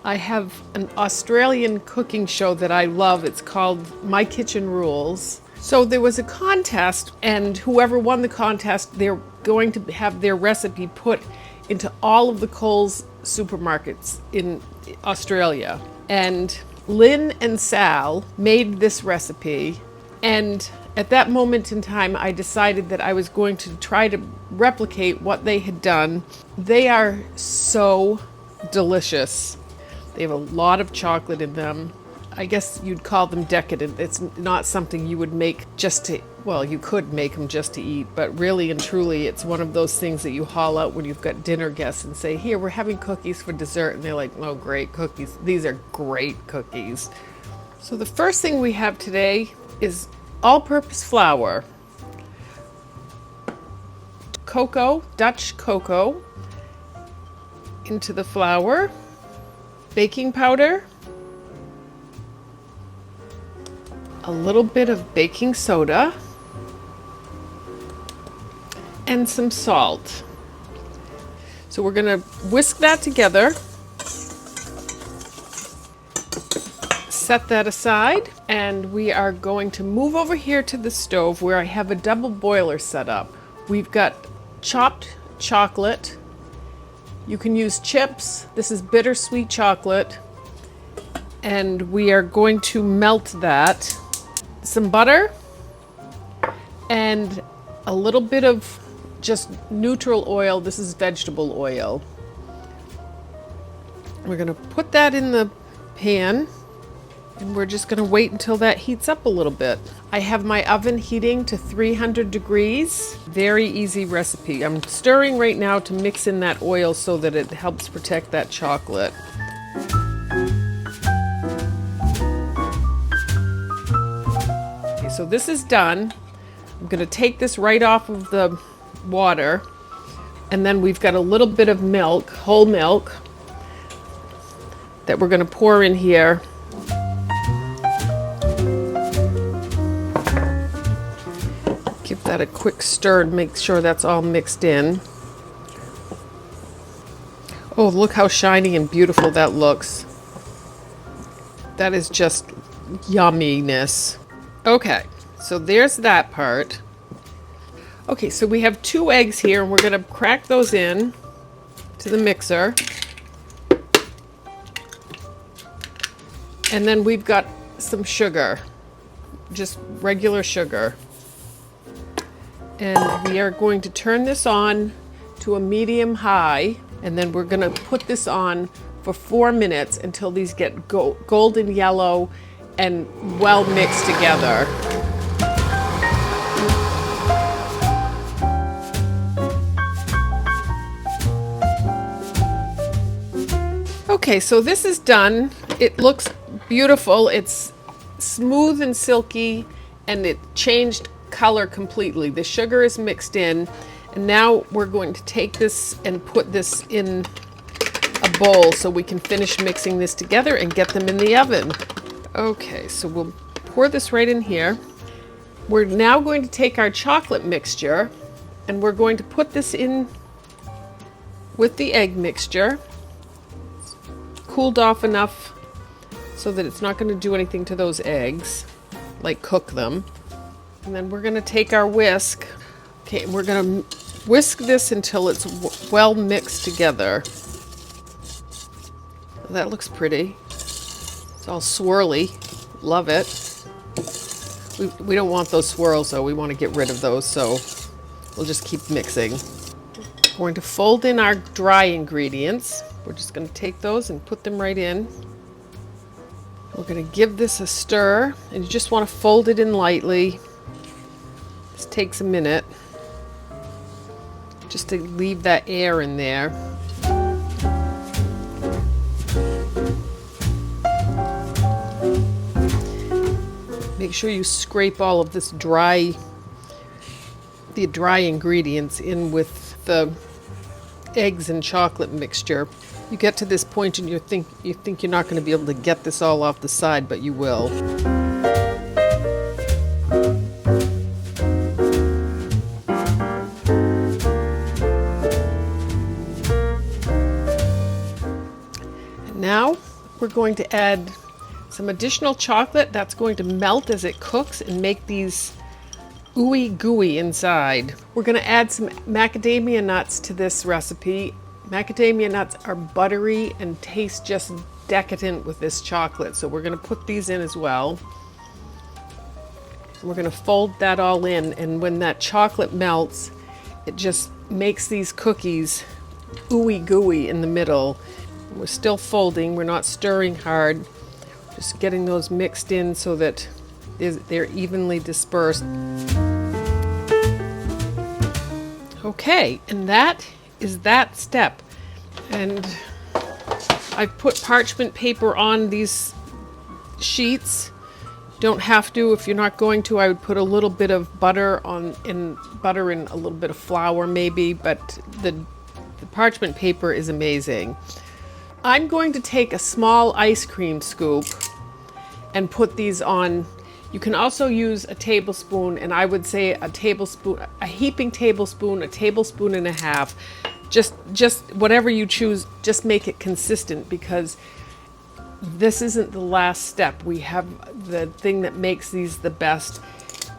I have an Australian cooking show that I love. It's called My Kitchen Rules. So there was a contest, and whoever won the contest, they're going to have their recipe put into all of the Coles supermarkets in Australia. And Lynn and Sal made this recipe, and at that moment in time, I decided that I was going to try to replicate what they had done. They are so delicious. They have a lot of chocolate in them. I guess you'd call them decadent. It's not something you would make just to, well, you could make them just to eat, but really and truly, it's one of those things that you haul out when you've got dinner guests and say, here, we're having cookies for dessert. And they're like, oh, great cookies. These are great cookies. So the first thing we have today is all-purpose flour, cocoa, Dutch cocoa, into the flour, baking powder, a little bit of baking soda, and some salt. So we're going to whisk that together, set that aside, and we are going to move over here to the stove where I have a double boiler set up. We've got chopped chocolate. You can use chips. This is bittersweet chocolate. And we are going to melt that. Some butter and a little bit of just neutral oil. This is vegetable oil. We're going to put that in the pan, and we're just going to wait until that heats up a little bit. I have my oven heating to 300 degrees. Very easy recipe. I'm stirring right now to mix in that oil so that it helps protect that chocolate. Okay, so this is done. I'm going to take this right off of the water, and then we've got a little bit of milk, whole milk, that we're going to pour in here. Give that a quick stir and make sure that's all mixed in. Oh, look how shiny and beautiful that looks. That is just yumminess. Okay, so there's that part. Okay, so we have 2 eggs here, and we're going to crack those in to the mixer. And then we've got some sugar, just regular sugar. And we are going to turn this on to a medium high, and then we're going to put this on for 4 minutes until these get golden yellow and well mixed together. Okay, so this is done. It looks beautiful. It's smooth and silky, and it changed color completely. The sugar is mixed in, and now we're going to take this and put this in a bowl so we can finish mixing this together and get them in the oven. Okay, so we'll pour this right in here. We're now going to take our chocolate mixture, and we're going to put this in with the egg mixture. It's cooled off enough so that it's not going to do anything to those eggs, like cook them. And then we're going to take our whisk. Okay, we're going to whisk this until it's well mixed together. That looks pretty. It's all swirly. Love it. We don't want those swirls, though. We want to get rid of those, so we'll just keep mixing. We're going to fold in our dry ingredients. We're just going to take those and put them right in. We're going to give this a stir, and you just want to fold it in lightly. This takes a minute just to leave that air in there. Make sure you scrape all of this dry ingredients in with the eggs and chocolate mixture. You get to this point and you think you're not going to be able to get this all off the side, but you will. And now we're going to add some additional chocolate that's going to melt as it cooks and make these ooey gooey inside. We're going to add some macadamia nuts to this recipe. Macadamia nuts are buttery and taste just decadent with this chocolate, so we're going to put these in as well. We're going to fold that all in, and when that chocolate melts, it just makes these cookies ooey gooey in the middle. We're still folding, we're not stirring hard, just getting those mixed in so that they're evenly dispersed. Okay, and that is that step. And I've put parchment paper on these sheets. Don't have to. If you're not going to, I would put a little bit of butter and a little bit of flour maybe, but the parchment paper is amazing. I'm going to take a small ice cream scoop and put these on. You can also use a tablespoon, and I would say a tablespoon, a heaping tablespoon, a tablespoon and a half. Just whatever you choose, just make it consistent, because this isn't the last step. We have the thing that makes these the best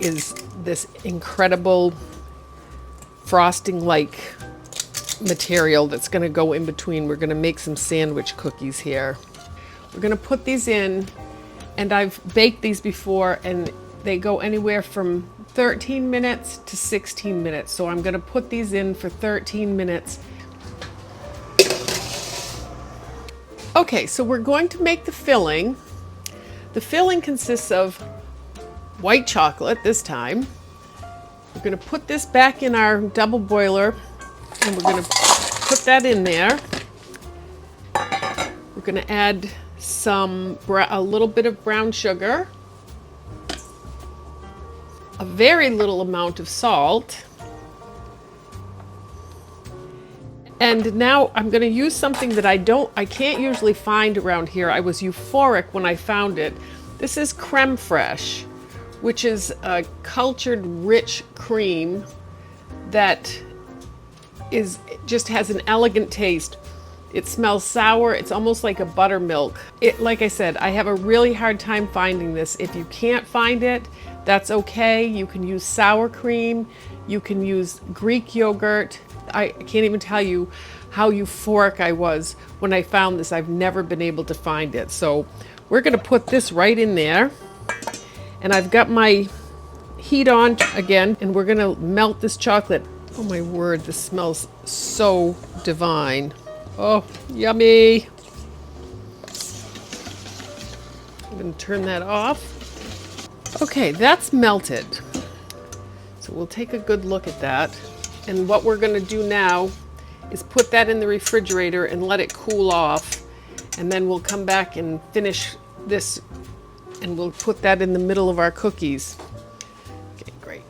is this incredible frosting-like material that's going to go in between. We're going to make some sandwich cookies here. We're going to put these in, and I've baked these before, and they go anywhere from 13 minutes to 16 minutes. So I'm going to put these in for 13 minutes. Okay, so we're going to make the filling. The filling consists of white chocolate this time. We're going to put this back in our double boiler, and we're going to put that in there. We're going to add a little bit of brown sugar, a very little amount of salt, and now I'm going to use something that I can't usually find around here. I was euphoric when I found it. This is creme fraiche, which is a cultured rich cream that just has an elegant taste. It smells sour. It's almost like a buttermilk. Like I said, I have a really hard time finding this. If you can't find it, that's okay. You can use sour cream. You can use Greek yogurt. I can't even tell you how euphoric I was when I found this. I've never been able to find it. So we're going to put this right in there. And I've got my heat on again, and we're going to melt this chocolate. Oh my word, this smells so divine. Oh, yummy. I'm going to turn that off. Okay, that's melted. So we'll take a good look at that. And what we're going to do now is put that in the refrigerator and let it cool off. And then we'll come back and finish this, and we'll put that in the middle of our cookies. Okay, great.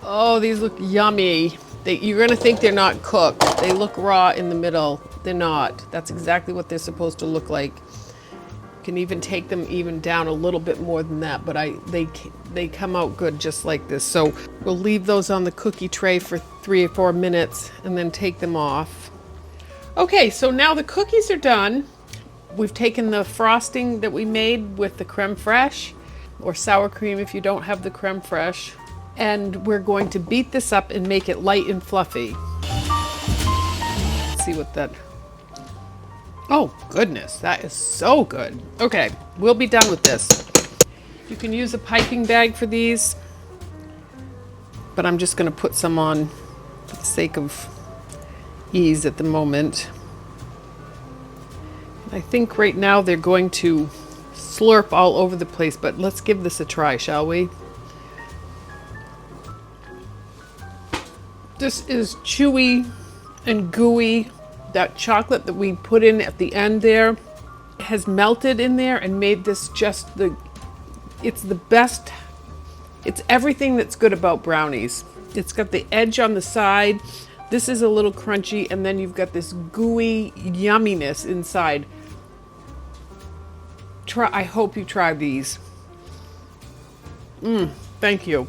Oh, these look yummy. You're going to think they're not cooked. They look raw in the middle. They're not. That's exactly what they're supposed to look like. You can even take them even down a little bit more than that, but they come out good just like this. So we'll leave those on the cookie tray for 3 or 4 minutes and then take them off. Okay, so now the cookies are done. We've taken the frosting that we made with the creme fraiche, or sour cream if you don't have the creme fraiche, and we're going to beat this up and make it light and fluffy. Let's see what that... Oh goodness, that is so good. Okay, we'll be done with this. You can use a piping bag for these, but I'm just going to put some on for the sake of ease at the moment. I think right now they're going to slurp all over the place, but let's give this a try, shall we? This is chewy and gooey. That chocolate that we put in at the end there has melted in there and made this it's the best. It's everything that's good about brownies. It's got the edge on the side. This is a little crunchy, and then you've got this gooey yumminess inside. I hope you try these. Thank you.